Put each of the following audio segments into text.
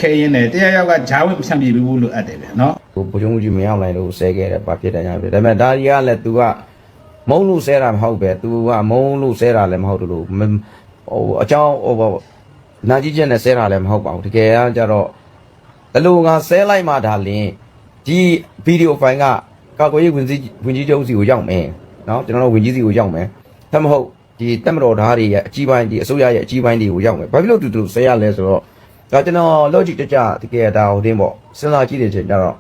ခဲရင်းနဲ့တရားရောက်ကဂျားဝင့်ဖြန့်ပြပြီးလို့အပ်တယ်ဗျနော်ဘုံကြီးမရောက်နိုင်လို့ဆဲခဲ့တယ်ဘာဖြစ်တယ်ညာဖြစ်ဒါပေမဲ့ဒါကြီးကလည်း तू ကမုံလို့ဆဲတာမဟုတ်ပဲ तू ကမုံလို့ဆဲတာလည်းမဟုတ်ဘူးလို့ဟိုအကြောင်းဟိုနာကြီးချက်နဲ့ဆဲတာလည်းမဟုတ်ပါဘူးတကယ်ကကြတော့ဘလို့ငါဆဲလိုက်မှဒါလင်းဒီဗီဒီယိုဖိုင်ကကာကွယ်ရေးဝင်ကြီးချုပ်စီကိုရောက်မယ်နော်ကျွန်တော်တို့ဝင်ကြီးစီကိုရောက်မယ်ဒါမဟုတ်ဒီတက်မတော်ဓာတ်တွေရဲ့အကြီးပိုင်းဒီအစိုးရရဲ့အကြီးပိုင်းတွေကိုရောက်မယ်ဘာဖြစ်လို့တူဆဲရလဲဆိုတော့ဒါကျွန်တော် logic တကြတကယ်ဒါဟိုတင်းပေါ့စဉ်းစားကြည့်တဲ့ချိန်ကျတော့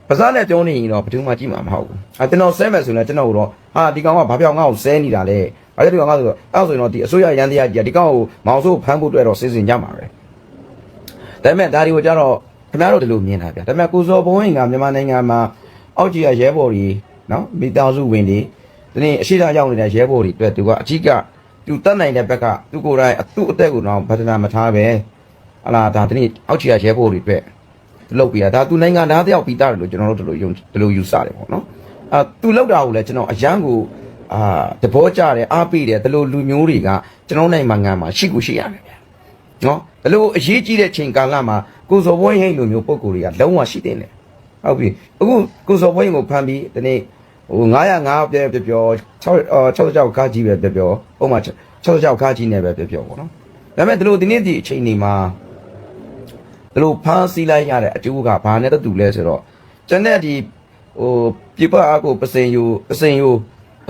ပါးစပ်နဲ့ပြောနေရင်တော့ဘယ်သူမှကြည့်မှာမဟုတ်ဘူးကျွန်တော်ဆဲမယ်ဆိုရင်ကျွန်တော်တို့ဟာဒီကောင်ကဘာပြောင်းငါ့ကိုဆဲနေတာလဲဘာလို့ဒီကောင်ကဆိုတော့အဲ့ဆိုရင်တော့ဒီအစိုးရရန်တရားကြီးဒီကောင်ကိုမောင်ဆိုးဖမ်းဖို့အတွက်တော့စဉ်းကြမှာပဲဒါပေမဲ့ဒါတွေကိုကြတော့ခင်ဗျားတို့ဒီလိုမြင်တာဗျဒါပေမဲ့ကိုစောဘုံရင်ကမြန်မာနိုင်ငံမှာအောက်ကြီးကရဲဘော်တွေနော်မိသားစုဝင်တွေဒီနေ့အရှိတာရောက်နေတဲ့ရဲဘော်တွေအတွက်သူကအကြီးကသူတတ်နိုင်တဲ့ဘက်ကသူကိုယ်တိုင်သူ့အသက်ကိုတော့ဗဒနာမထားပဲဟလာဒါဒီနေ့အောက်ကြီးကရဲဘော်တွေအတွက်လုပ်ပြရဒါသူနိုင်ငံသားတယောက်ပြီးသားတယ်လို့ကျွန်တော်တို့ဒီလိုယူဆတယ်ပေါ့နော်သူလောက်တာကိုလည်းကျွန်တော်အရန်ကိုသဘောကျတယ်အားပေးတယ်ဒီလိုလူမျိုးတွေကကျွန်တော်နိုင်ငံမှာရှိကိုရှိရတယ်ဗျနော်ဒီလိုအရေးကြီးတဲ့ချိန်ကာလမှာကိုစော်ဘွဲဟိတ်လူမျိုးပုံကိုယ်တွေကလုံးဝရှိတယ်လေဟုတ်ပြီအခုကိုစော်ဘွဲကိုဖမ်းပြီးဒီနေ့ဟို905ပြော66ခါကြီးပဲပြောဥပမာ66ခါကြီးနဲ့ပဲပြောပေါ့နော်ဒါပေမဲ့ဒီလိုဒီနေ့ဒီအချိန်နေမှာဒီလိုဖမ်းဆီးလိုက်ရတဲ့အကျိုးကဘာနဲ့တူလဲဆိုတော့ကျွန်တဲ့ဒီဟိုပြပအားကိုပစင်ယူအ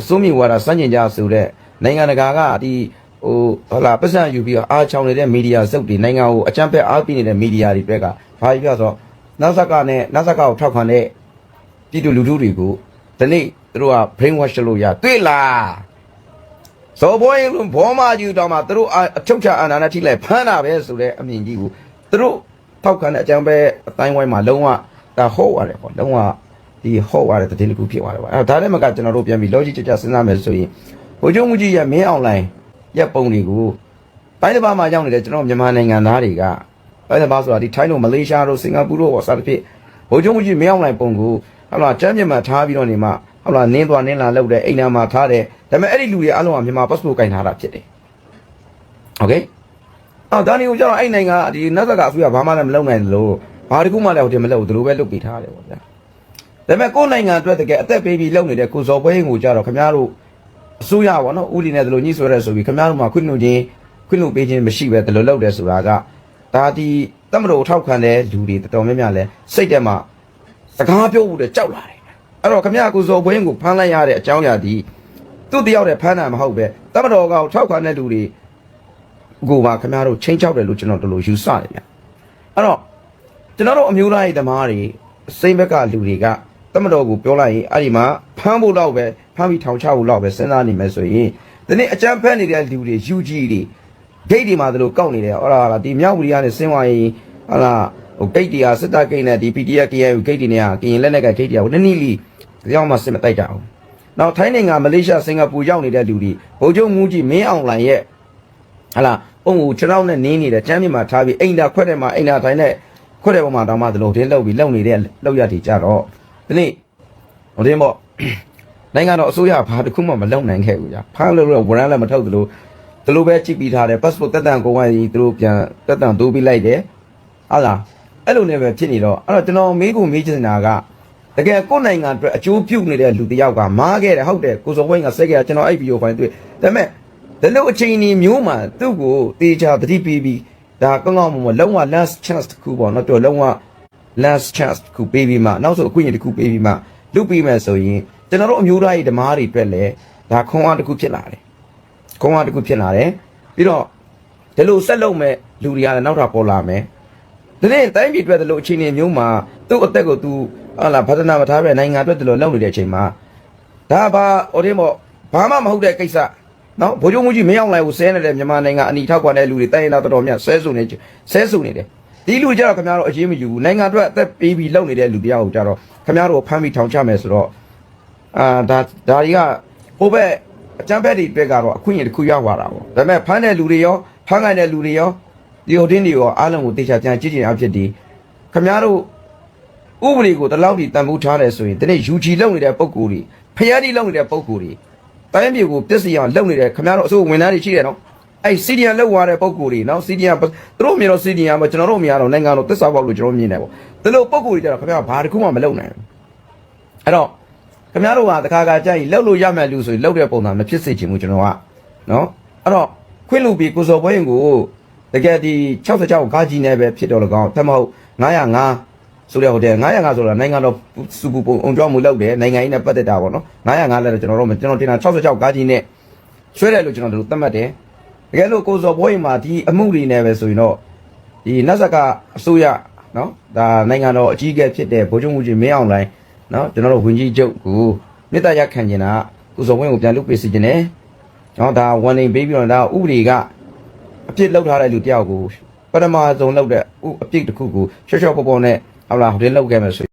စိုးမြဝါဒစန့်ကျင်ကြဆိုတဲ့နိုင်ငံတကာကဒီဟိုဟလာပတ်စံယူပြီးတော့အားချောင်းနေတဲ့မီဒီယာစုပ်တွေနိုင်ငံကိုအကြမ်းဖက်အားပေးနေတဲ့မီဒီယာတွေအတွက်ကဘာကြီးပြောဆိုနတ်ဆက်ကကိုထောက်ခံတဲ့ပြည်သူလူထုတွေကိုဒီနေ့သူတို့က brain wash လုပ်ရတွေ့လားဇော်ဘွဲရင်လုံးဘောမကြီးတောင်မှသူတို့အချုပ်ချအာဏာနဲ့ထိလိုက်ဖမ်းတာပဲဆိုတဲ့အမြင်ကြီးကိုသူတို့ထောက်ခံတဲ့အကြမ်းဖက်အတိုင်းဝိုင်းမှာလုံးဝဒါဟုတ်ရတယ်ပေါ့လုံးဝဒီဟုတ်ရတဲ့တဲ့တကူဖြစ်သွားတယ်ပေါ့အဲ့ဒါလည်းမကကျွန်တော်တို့ပြန်ပြီး logic ကြစဉ်းစားမယ်ဆိုရင်ဘိုးချုပ်မှုကြီးရဲ့မင်းအွန်လိုင်းရက်ပုံတွေကိုတိုင်းတစ်ပါးမှာရောက်နေတဲ့ကျွန်တော်မြန်မာနိုင်ငံသားတွေကတိုင်းတစ်ပါးဆိုတာဒီထိုင်းတို့မလေးရှားတို့စင်ကာပူတို့ပေါ့စသဖြင့်ဘိုးချုပ်မှုကြီးမင်းအွန်လိုင်းပုံကိုဟုတ်လားကျမ်းမြန်မာထားပြီးတော့နေမှဟုတ်လားနင်းသွားနင်းလာလောက်တဲ့အိမ်နာမှာထားတယ်ဒါပေမဲ့အဲ့ဒီလူတွေအားလုံးကမြန်မာ passport ကင်ထားတာဖြစ်တယ်โอเคဒါနေကိုကျတော့အဲ့နိုင်ငံဒီနတ်သက်ကအစိုးရဘာမှလည်းမလုပ်နိုင်လို့ဘာတခုမှလည်းဟိုတင်မလုပ်ဘူးဒီလိုပဲလုပ်ပေးထားတယ်ပေါ့ဗျာဒါပေမဲ့ကိုယ်နိုင်ငံအတွက်တကယ်အသက်ပေးပြီးလုပ်နေတဲ့ကိုစော်ပွဲရင်ကိုကြတော့ခင်ဗျားတို့အစိုးရပေါ့နော်ဦးလီနဲ့ဒီလိုညှိဆွဲရဲဆိုပြီးခင်ဗျားတို့မှာခွင့်လွှတ်ပေးခြင်းမရှိပဲဒီလိုလုပ်တယ်ဆိုတာကဒါဒီတမတော်ထောက်ခံတဲ့လူတွေတော်တော်များများလဲစိတ်ထဲမှာစကားပြောဖို့တဲ့ကြောက်လာတယ်အဲ့တော့ခင်ဗျားကိုစော်ပွဲရင်ကိုဖမ်းလိုက်ရတဲ့အကြောင်းအရာဒီသူ့တယောက်တည်းဖမ်းတာမဟုတ်ပဲတမတော်ကောင်ထောက်ခံတဲ့လူတွေကိုမှခင်ဗျားတို့ချင်းချောက်တယ်လို့ကျွန်တော်တို့လိုယူဆတယ်ဗျအဲ့တော့ကျွန်တော်တို့အမျိုးသားရေးသမားတွေစိမ့်ဘက်ကလူတွေကတမတော်ကိုပြောလိုက်ရင်အဲ့ဒီမှာဖမ်းဖို့တော့ပဲဖမ်းပြီးထောင်ချဖို့တော့ပဲစဉ်းစားနေမယ်ဆိုရင်ဒီနေ့အကြမ်းဖက်နေတဲ့လူတွေ UG တွေဂိတ်တွေမှာတို့ကောက်နေတယ်ဟောလားဒီမြောက်ဝီရီကနေဆင်းသွားရင်ဟလာဟိုဂိတ်တွေကစစ်တပ်ဂိတ်နဲ့ဒီ PDF KNU ဂိတ်တွေနဲ့ကရင်လက်နက်ကဂိတ်တွေကနည်းနည်းလေးကြောင်မှစစ်မတိုက်ကြအောင်နောက်ထိုင်းနိုင်ငံမလေးရှားစင်ကာပူရောက်နေတဲ့လူတွေဗိုလ်ချုပ်မှုကြီးမင်းအောင်လှိုင်ရဲ့ဟလာပုံကိုခြေထောက်နဲ့နင်းနေတဲ့ကျမ်းမြေမှာထားပြီးအိမ်သာခွက်တဲ့မှာအိမ်သာထိုင်းနဲ့ခွက်တဲ့ပုံမှာတောင်မှဒီလိုတင်းလောက်ပြီးလောက်နေတဲ့လောက်ရတီကြတော့ဒီနေ့ဟိုတင်းပေါ့နိုင်ငံတော်အစိုးရဘာတစ်ခုမှမလုပ်နိုင်ခဲ့ဘူးကြာဖမ်းလို့ဝရမ်းလည်းမထုတ်သလိုဒီလိုပဲကြည့်ပြီးထားတယ် passport တက်တန်ကိုဝိုင်းကြီးသူတို့ပြန်တက်တန်တိုးပြီးလိုက်တယ်ဟုတ်လားအဲ့လိုနဲ့ပဲဖြစ်နေတော့အဲ့တော့ကျွန်တော်မေးချင်တာကတကယ်ကိုယ်နိုင်ငံအတွက်အကျိုးပြုနေတဲ့လူတစ်ယောက်ကမားခဲ့တယ်ဟုတ်တယ်ကိုစော်ဝင်းကဆက်ခဲ့တာကျွန်တော်အဲ့ဗီဒီယိုဖိုင်တွေ့ဒါပေမဲ့ဒီလိုအချိန်ကြီးမျိုးမှာသူ့ကိုတေချာတတိပေးပြီးဒါကောင်းမလုံးဝ last chance တစ်ခုပေါ့နော်တော်လုံးဝ last chance တစ်ခုပေးပြီးမှနောက်ဆုံးအခွင့်အရေးတစ်ခုပေးပြီးမှလုပြီးမယ်ဆိုရင်ကျွန်တော်တို့အမျိုးသားရေးဓမ္မတွေအတွက်လည်းဒါခွန်အားတစ်ခုဖြစ်လာတယ်ပြီးတော့ဒီလိုဆက်လုပ်မဲ့လူတွေကလည်းနောက်ထပ်ပေါ်လာမယ်ဒီနေ့တိုင်းပြည်အတွက်ဒီလိုအချိန်မျိုးမှာသူ့အသက်ကိုသူဟာလာဗဒနာမထားပဲနိုင်ငံအတွက်ဒီလိုလုပ်နေတဲ့အချိန်မှာဒါဘာဟိုတင်းပေါ့ဘာမှမဟုတ်တဲ့ကိစ္စနော်ဗိုလ်ချုပ်မှုကြီးမင်းအောင်လှိုင်ကိုဆဲနေတဲ့မြန်မာနိုင်ငံအနီထောက်ကွာတဲ့လူတွေတိုင်းရင်းသားတော်တော်များဆဲဆူနေတယ်ဒီလူကြတော့ခင်ဗျားတို့အရေးမယူဘူးနိုင်ငံအတွက်အသက်ပေးပြီးလုပ်နေတဲ့လူတရားကိုကြတော့ခင်ဗျားတို့ဖမ်းပြီးထောင်ချမယ်ဆိုတော့ဒါတွေကဟိုဘက်အကြမ်းဖက်တွေအတွက်ကတော့အခွင့်အရေးတစ်ခုရောက်သွားတာပေါ့ဒါပေမဲ့ဖမ်းတဲ့လူတွေရောဖမ်းခိုင်းတဲ့လူတွေရောဒီဟိုတင်းတွေရောအားလုံးကိုတေချာပြန်ကြည့်ကြင်အောင်ဖြစ်ဒီခင်ဗျားတို့ဥပဒေကိုတလောက်ထိတန်ဖိုးထားတယ်ဆိုရင်ဒီနေ့ UG လုပ်နေတဲ့ပုံကိုယ်တွေဖျားတိလုပ်နေတဲ့ပုံကိုယ်တွေတိုင်းပြည်ကိုပြည့်စည်အောင်လုပ်နေတဲ့ခင်ဗျားတို့အစိုးရဝန်ထမ်းတွေရှိတယ်နော် အဲ့စီဒီယန်လောက်သွားတဲ့ပုံကိုယ်တွေနော်စီဒီယန်သူတို့မြင်တော့စီဒီယန်မှာကျွန်တော်တို့မြင်ရတော့နိုင်ငံတော်သစ္စာပေါက်လို့ကျွန်တော်မြင်တယ်ပေါ့ဒီလိုပုံကိုယ်တွေကြတော့ခင်ဗျားဘာတစ်ခုမှမလုပ်နိုင်ဘူးအဲ့တော့ခင်ဗျားတို့ကတခါခါကြိုက်လှုပ်လို့ရမယ်လူဆိုရင်လှုပ်တဲ့ပုံစံမဖြစ်စေချင်ဘူးကျွန်တော်ကနော်အဲ့တော့ခွင့်လူပြီးကိုစော်ပွဲရင်ကိုတကယ်ဒီ66ကားကြီးနဲ့ပဲဖြစ်တော့လကောင်းတမဟုတ်905ဆိုတဲ့ဟိုတဲ့905ဆိုတာနိုင်ငံတော်စုပူပုံအောင်ကြောင်းမှုလုပ်တယ်နိုင်ငံရေးနဲ့ပတ်သက်တာပေါ့နော်905လည်းကျွန်တော်တင်တာ66ကားကြီးနဲ့ဆွဲတယ်လို့ကျွန်တော်တို့သတ်မှတ်တယ်တကယ်လို့ကိုစော်ပွဲရင်မှာဒီအမှုတွေနဲ့ပဲဆိုရင်တော့ဒီနတ်ဇက်ကအစိုးရနော်ဒါနိုင်ငံတော်အကြီးအကဲဖြစ်တဲ့ဗိုလ်ချုပ်မှုကြီးမင်းအောင်လှိုင်နော်ကျွန်တော်တို့ဝင်ကြီးချုပ်ကိုမြေတရခံကျင်တာကိုစော်ပွဲကိုပြန်လုပ်ပေးစီခြင်းနဲ့နော်ဒါဝန်နေပေးပြီးတော့ဒါဥပဒေကအပြစ်လောက်ထားတဲ့လူတယောက်ကိုပထမဆုံးလောက်တဲ့အပြစ်တစ်ခုကိုရှော့ရှော့ပေါ်ပေါ်နဲ့ဟုတ်လားဟိုတင်လောက်ခဲ့မယ်ဆို